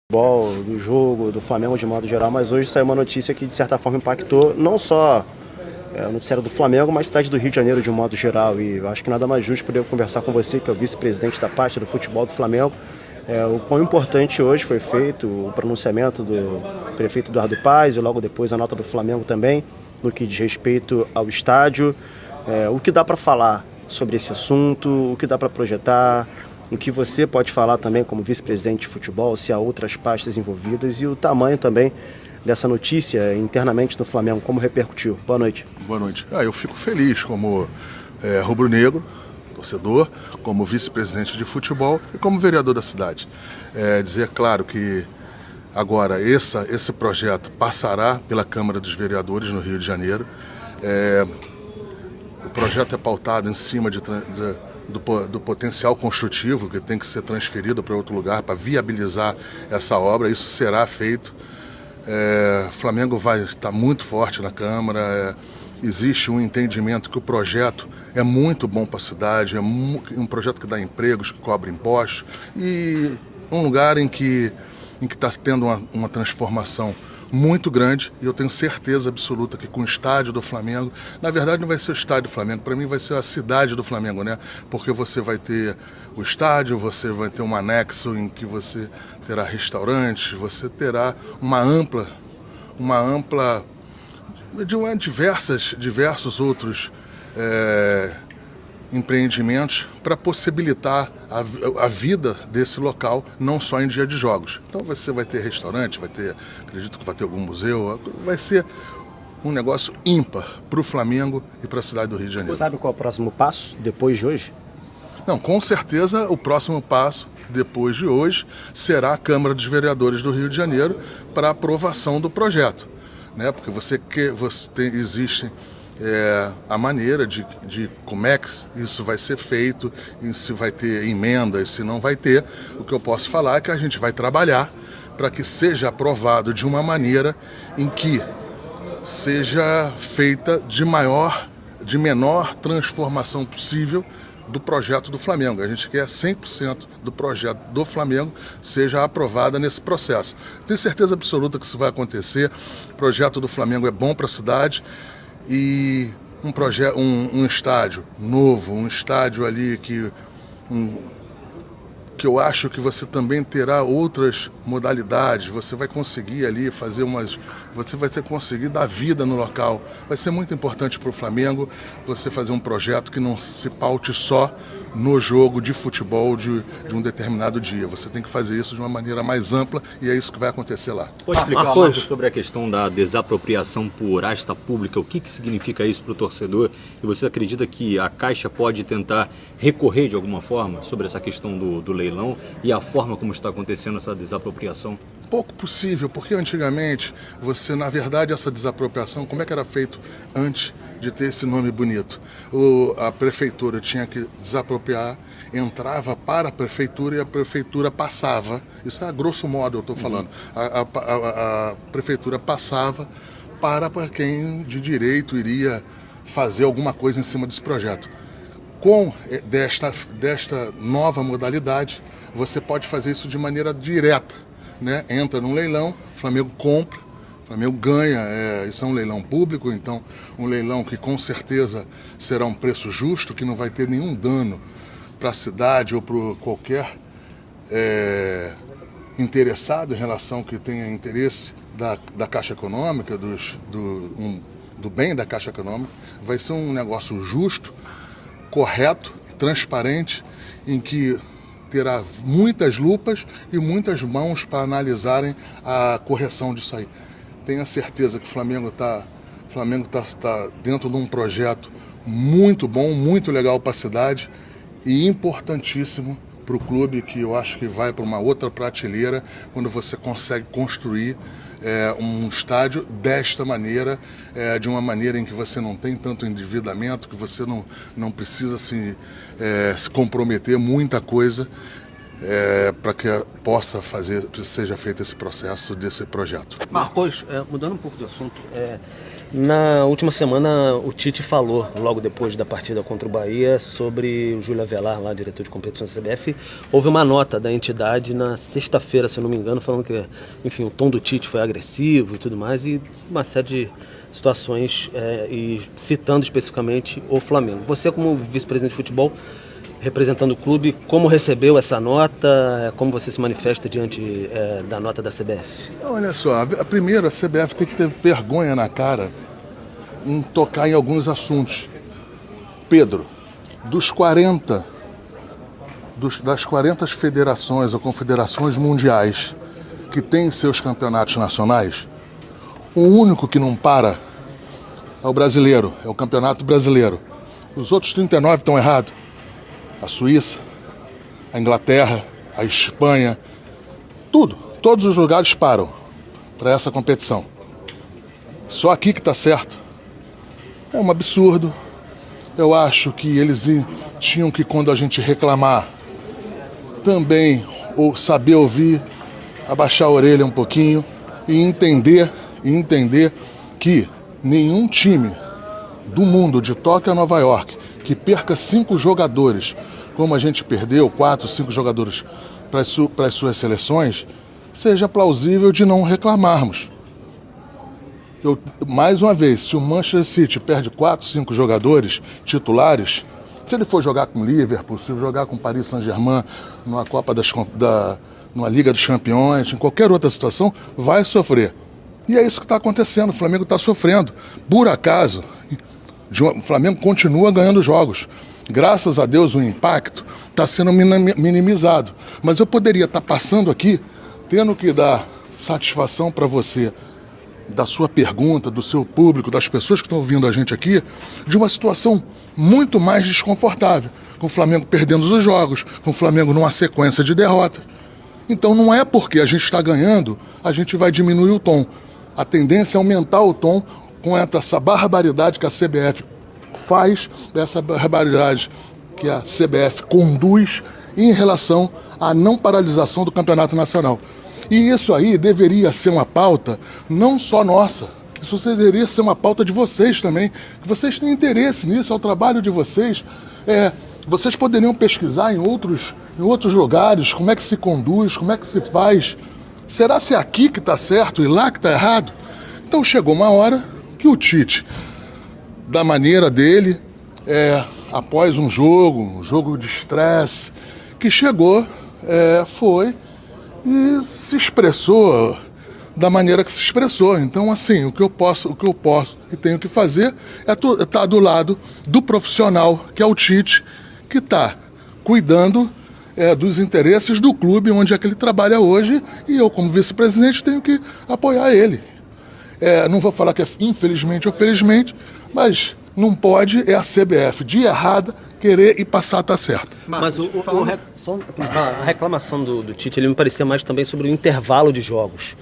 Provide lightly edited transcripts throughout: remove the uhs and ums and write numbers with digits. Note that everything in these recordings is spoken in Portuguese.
Do jogo, do Flamengo de modo geral, mas hoje saiu uma notícia que de certa forma impactou não só o noticiário do Flamengo, mas a cidade do Rio de Janeiro de um modo geral. E eu acho que nada mais justo poder conversar com você, que é o vice-presidente da parte do futebol do Flamengo, o quão importante hoje foi feito o pronunciamento do prefeito Eduardo Paes e logo depois a nota do Flamengo também, no que diz respeito ao estádio. O que dá para falar sobre esse assunto, o que dá para projetar, o que você pode falar também como vice-presidente de futebol, se há outras pastas envolvidas e o tamanho também dessa notícia internamente no Flamengo, como repercutiu. Boa noite. Boa noite. Eu fico feliz como rubro-negro, torcedor, como vice-presidente de futebol e como vereador da cidade. Dizer, claro, que agora esse projeto passará pela Câmara dos Vereadores no Rio de Janeiro. O projeto é pautado em cima do potencial construtivo que tem que ser transferido para outro lugar para viabilizar essa obra. Isso será feito. O Flamengo vai estar muito forte na Câmara. Existe um entendimento que o projeto é muito bom para a cidade, é um projeto que dá empregos, que cobre impostos e um lugar em que está tendo uma transformação muito grande, e eu tenho certeza absoluta que com o estádio do Flamengo, na verdade não vai ser o estádio do Flamengo, para mim vai ser a cidade do Flamengo, né? Porque você vai ter o estádio, você vai ter um anexo em que você terá restaurantes, você terá uma ampla diversos outros empreendimentos para possibilitar a vida desse local, não só em dia de jogos. Então você vai ter restaurante, acredito que vai ter algum museu, vai ser um negócio ímpar para o Flamengo e para a cidade do Rio de Janeiro. Sabe qual é o próximo passo depois de hoje? Não, com certeza o próximo passo depois de hoje será a Câmara dos Vereadores do Rio de Janeiro para aprovação do projeto, né? Porque existe a maneira de como é que isso vai ser feito, se vai ter emendas, se não vai ter. O que eu posso falar é que a gente vai trabalhar para que seja aprovado de uma maneira em que seja feita de menor transformação possível do projeto do Flamengo. A gente quer 100% do projeto do Flamengo seja aprovada nesse processo. Tenho certeza absoluta que isso vai acontecer. O projeto do Flamengo é bom para a cidade. E um estádio novo, um estádio ali que eu acho que você também terá outras modalidades, você vai conseguir ali você vai conseguir dar vida no local. Vai ser muito importante para o Flamengo você fazer um projeto que não se paute só no jogo de futebol de um determinado dia. Você tem que fazer isso de uma maneira mais ampla e é isso que vai acontecer lá. Pode explicar, Marcos, sobre a questão da desapropriação por asta pública? O que significa isso para o torcedor? E você acredita que a Caixa pode tentar recorrer de alguma forma sobre essa questão do leilão e a forma como está acontecendo essa desapropriação? Pouco possível, porque antigamente na verdade, essa desapropriação, como é que era feito antes de ter esse nome bonito? A prefeitura tinha que desapropriar, entrava para a prefeitura e a prefeitura passava, isso é a grosso modo eu estou falando, a prefeitura passava para quem de direito iria fazer alguma coisa em cima desse projeto. Com desta nova modalidade, você pode fazer isso de maneira direta, né? Entra num leilão, o Flamengo compra, o Flamengo ganha, isso é um leilão público, então um leilão que com certeza será um preço justo, que não vai ter nenhum dano para a cidade ou para qualquer interessado em relação que tenha interesse da Caixa Econômica, do bem da Caixa Econômica. Vai ser um negócio justo, correto, transparente, em que terá muitas lupas e muitas mãos para analisarem a correção disso aí. Tenha certeza que o Flamengo está dentro de um projeto muito bom, muito legal para a cidade e importantíssimo para o clube, que eu acho que vai para uma outra prateleira quando você consegue construir um estádio desta maneira, de uma maneira em que você não tem tanto endividamento, que você não precisa se comprometer muita coisa. para que seja feito esse processo desse projeto. Marcos, mudando um pouco de assunto, na última semana o Tite falou, logo depois da partida contra o Bahia, sobre o Júlio Avelar, lá, diretor de competições da CBF. Houve uma nota da entidade na sexta-feira, se eu não me engano, falando que, enfim, o tom do Tite foi agressivo e tudo mais, e uma série de situações, e citando especificamente o Flamengo. Você, como vice-presidente de futebol, representando o clube, como recebeu essa nota, como você se manifesta diante da nota da CBF? Olha só, a CBF tem que ter vergonha na cara em tocar em alguns assuntos. Pedro, das 40 federações ou confederações mundiais que têm seus campeonatos nacionais, o único que não para é o brasileiro, é o campeonato brasileiro. Os outros 39 estão errados. A Suíça, a Inglaterra, a Espanha, todos os lugares param para essa competição. Só aqui que está certo. É um absurdo. Eu acho que eles tinham que, quando a gente reclamar, também saber ouvir, abaixar a orelha um pouquinho e entender que nenhum time do mundo, de Tóquio a Nova York, que perca 5 jogadores, como a gente perdeu, 4, 5 jogadores para as suas seleções, seja plausível de não reclamarmos. Mais uma vez, se o Manchester City perde 4, 5 jogadores titulares, se ele for jogar com o Liverpool, se jogar com o Paris Saint-Germain, numa numa Liga dos Campeões, em qualquer outra situação, vai sofrer. E é isso que está acontecendo, o Flamengo está sofrendo. Por acaso, o Flamengo continua ganhando jogos. Graças a Deus o impacto está sendo minimizado. Mas eu poderia estar passando aqui, tendo que dar satisfação para você, da sua pergunta, do seu público, das pessoas que estão ouvindo a gente aqui, de uma situação muito mais desconfortável, com o Flamengo perdendo os jogos, com o Flamengo numa sequência de derrotas. Então não é porque a gente está ganhando, a gente vai diminuir o tom. A tendência é aumentar o tom com essa barbaridade que a CBF faz, essa barbaridade que a CBF conduz em relação à não paralisação do Campeonato Nacional. E isso aí deveria ser uma pauta não só nossa, isso deveria ser uma pauta de vocês também, que vocês têm interesse nisso, é o trabalho de vocês. Vocês poderiam pesquisar em outros lugares como é que se conduz, como é que se faz. Será se é aqui que está certo e lá que está errado? Então chegou uma hora que o Tite, da maneira dele, após um jogo de estresse, que chegou, foi e se expressou da maneira que se expressou. Então, assim, o que eu posso e tenho que fazer é estar do lado do profissional, que é o Tite, que está cuidando dos interesses do clube onde é que ele trabalha hoje, e eu, como vice-presidente, tenho que apoiar ele. Não vou falar que é infelizmente ou felizmente, mas não pode a CBF de errada querer e passar a estar certo. Mas a reclamação do Tite, ele me parecia mais também sobre o intervalo de jogos.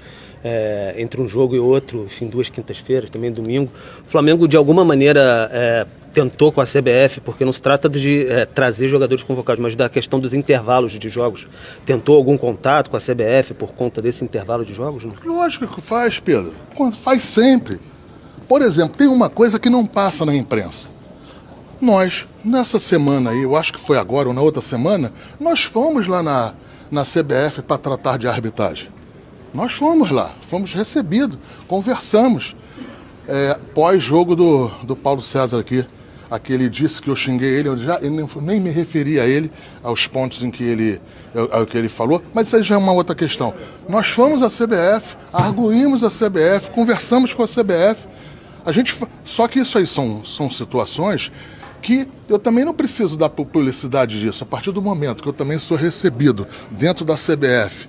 Entre um jogo e outro, enfim, 2 quintas-feiras, também domingo. O Flamengo, de alguma maneira, tentou com a CBF, porque não se trata de trazer jogadores convocados, mas da questão dos intervalos de jogos. Tentou algum contato com a CBF por conta desse intervalo de jogos? Não? Lógico que faz, Pedro. Faz sempre. Por exemplo, tem uma coisa que não passa na imprensa. Nós, nessa semana aí, eu acho que foi agora ou na outra semana, nós fomos lá na CBF para tratar de arbitragem. Nós fomos lá, fomos recebidos, conversamos. Pós-jogo do Paulo César aqui, ele disse que eu xinguei ele, eu nem me referi a ele, aos pontos em que ele falou, mas isso aí já é uma outra questão. Nós fomos à CBF, arguímos a CBF, conversamos com a CBF, só que isso aí são situações que eu também não preciso dar publicidade disso. A partir do momento que eu também sou recebido dentro da CBF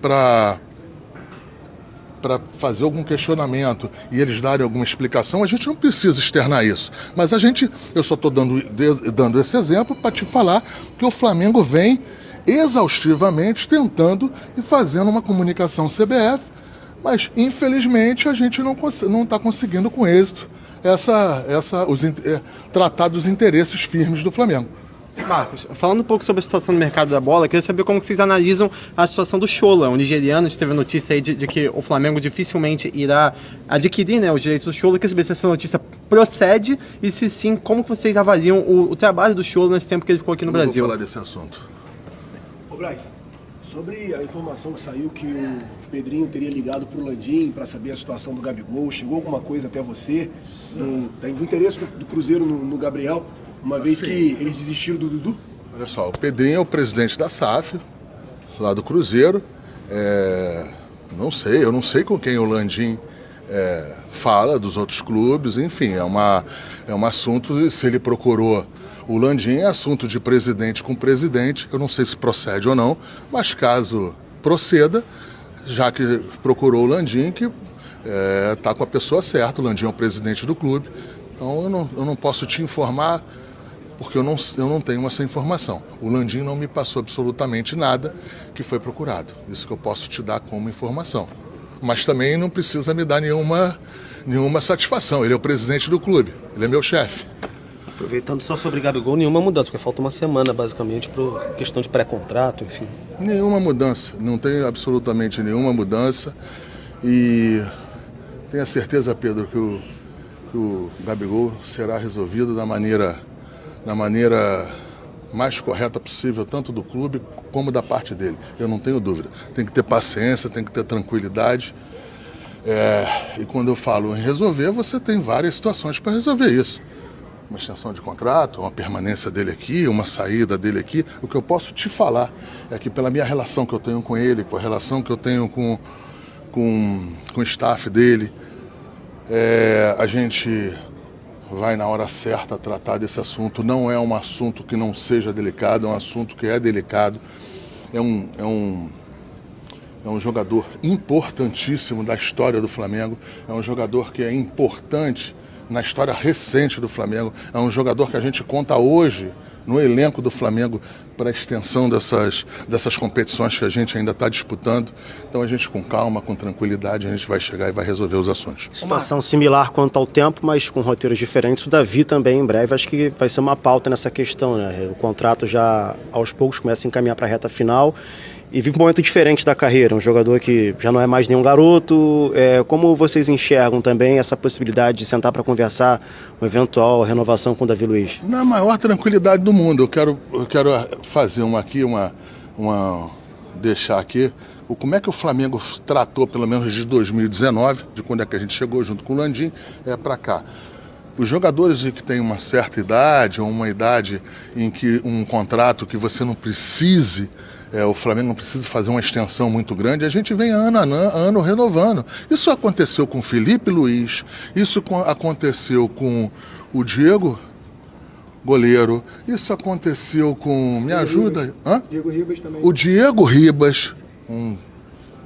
para fazer algum questionamento e eles darem alguma explicação, a gente não precisa externar isso. Mas eu só estou dando esse exemplo para te falar que o Flamengo vem exaustivamente tentando e fazendo uma comunicação CBF, mas infelizmente a gente não está conseguindo com êxito tratar dos interesses firmes do Flamengo. Marcos, falando um pouco sobre a situação do mercado da bola, queria saber como que vocês analisam a situação do Shola, o nigeriano. A gente teve a notícia aí de que o Flamengo dificilmente irá adquirir, né, os direitos do Shola. Queria saber se essa notícia procede e se sim, como que vocês avaliam o trabalho do Shola nesse tempo que ele ficou aqui no Brasil. Vou falar desse assunto. Ô Braz, sobre a informação que saiu que o Pedrinho teria ligado para o Landim para saber a situação do Gabigol, chegou alguma coisa até você do interesse do Cruzeiro no Gabriel, uma vez Sim. que eles desistiram do Dudu? Olha só, o Pedrinho é o presidente da SAF, lá do Cruzeiro. Eu não sei com quem o Landim fala dos outros clubes, enfim, é um assunto, se ele procurou o Landim, é assunto de presidente com presidente, eu não sei se procede ou não, mas caso proceda, já que procurou o Landim, que está com a pessoa certa, o Landim é o presidente do clube, então eu não posso te informar, porque eu não tenho essa informação. O Landim não me passou absolutamente nada que foi procurado. Isso que eu posso te dar como informação. Mas também não precisa me dar nenhuma satisfação. Ele é o presidente do clube, ele é meu chefe. Aproveitando só sobre Gabigol, nenhuma mudança, porque falta uma semana basicamente por questão de pré-contrato, enfim. Nenhuma mudança, não tem absolutamente nenhuma mudança. E tenha certeza, Pedro, que o Gabigol será resolvido da maneira mais correta possível, tanto do clube como da parte dele. Eu não tenho dúvida. Tem que ter paciência, tem que ter tranquilidade. E quando eu falo em resolver, você tem várias situações para resolver isso. Uma extensão de contrato, uma permanência dele aqui, uma saída dele aqui. O que eu posso te falar é que pela minha relação que eu tenho com ele, com a relação que eu tenho com o staff dele, a gente vai na hora certa tratar desse assunto. Não é um assunto que não seja delicado, é um assunto que é delicado. É um jogador importantíssimo da história do Flamengo, é um jogador que é importante na história recente do Flamengo, é um jogador que a gente conta hoje no elenco do Flamengo para a extensão dessas competições que a gente ainda está disputando. Então a gente com calma, com tranquilidade, a gente vai chegar e vai resolver os assuntos. Situação similar quanto ao tempo, mas com roteiros diferentes. O Davi também, em breve, acho que vai ser uma pauta nessa questão, né? O contrato já, aos poucos, começa a encaminhar para a reta final e vive um momento diferente da carreira. Um jogador que já não é mais nenhum garoto. Como vocês enxergam também essa possibilidade de sentar para conversar uma eventual renovação com o Davi Luiz? Na maior tranquilidade do mundo. Eu quero fazer deixar aqui como é que o Flamengo tratou, pelo menos de 2019, de quando é que a gente chegou junto com o Landim, para cá. Os jogadores que têm uma certa idade, ou uma idade em que um contrato que você não precise, o Flamengo não precisa fazer uma extensão muito grande, a gente vem ano a ano renovando. Isso aconteceu com o Felipe Luiz, isso aconteceu com o Diego, goleiro, isso aconteceu com... Me ajuda? Hã? Diego Ribas também. O Diego Ribas,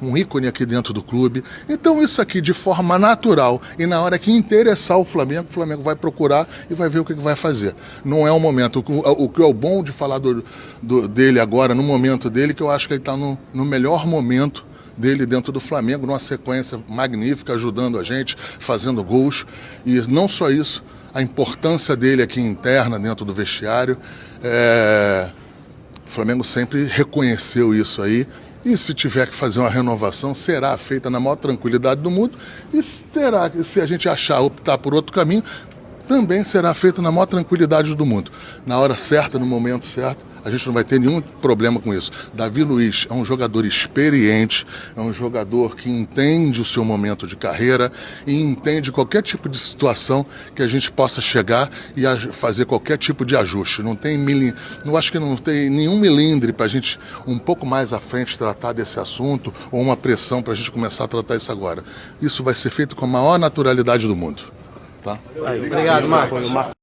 um ícone aqui dentro do clube. Então isso aqui de forma natural e na hora que interessar o Flamengo vai procurar e vai ver o que vai fazer. Não é o momento. O que é o bom de falar dele agora, no momento dele, que eu acho que ele está no melhor momento dele dentro do Flamengo, numa sequência magnífica, ajudando a gente, fazendo gols. E não só isso, a importância dele aqui interna, dentro do vestiário. O Flamengo sempre reconheceu isso aí. E se tiver que fazer uma renovação, será feita na maior tranquilidade do mundo. E se a gente optar por outro caminho, também será feita na maior tranquilidade do mundo. Na hora certa, no momento certo, a gente não vai ter nenhum problema com isso. Davi Luiz é um jogador experiente, é um jogador que entende o seu momento de carreira e entende qualquer tipo de situação que a gente possa chegar e fazer qualquer tipo de ajuste. Não acho que não tem nenhum milímetro para a gente um pouco mais à frente tratar desse assunto ou uma pressão para a gente começar a tratar isso agora. Isso vai ser feito com a maior naturalidade do mundo. Tá? Obrigado, Marcos.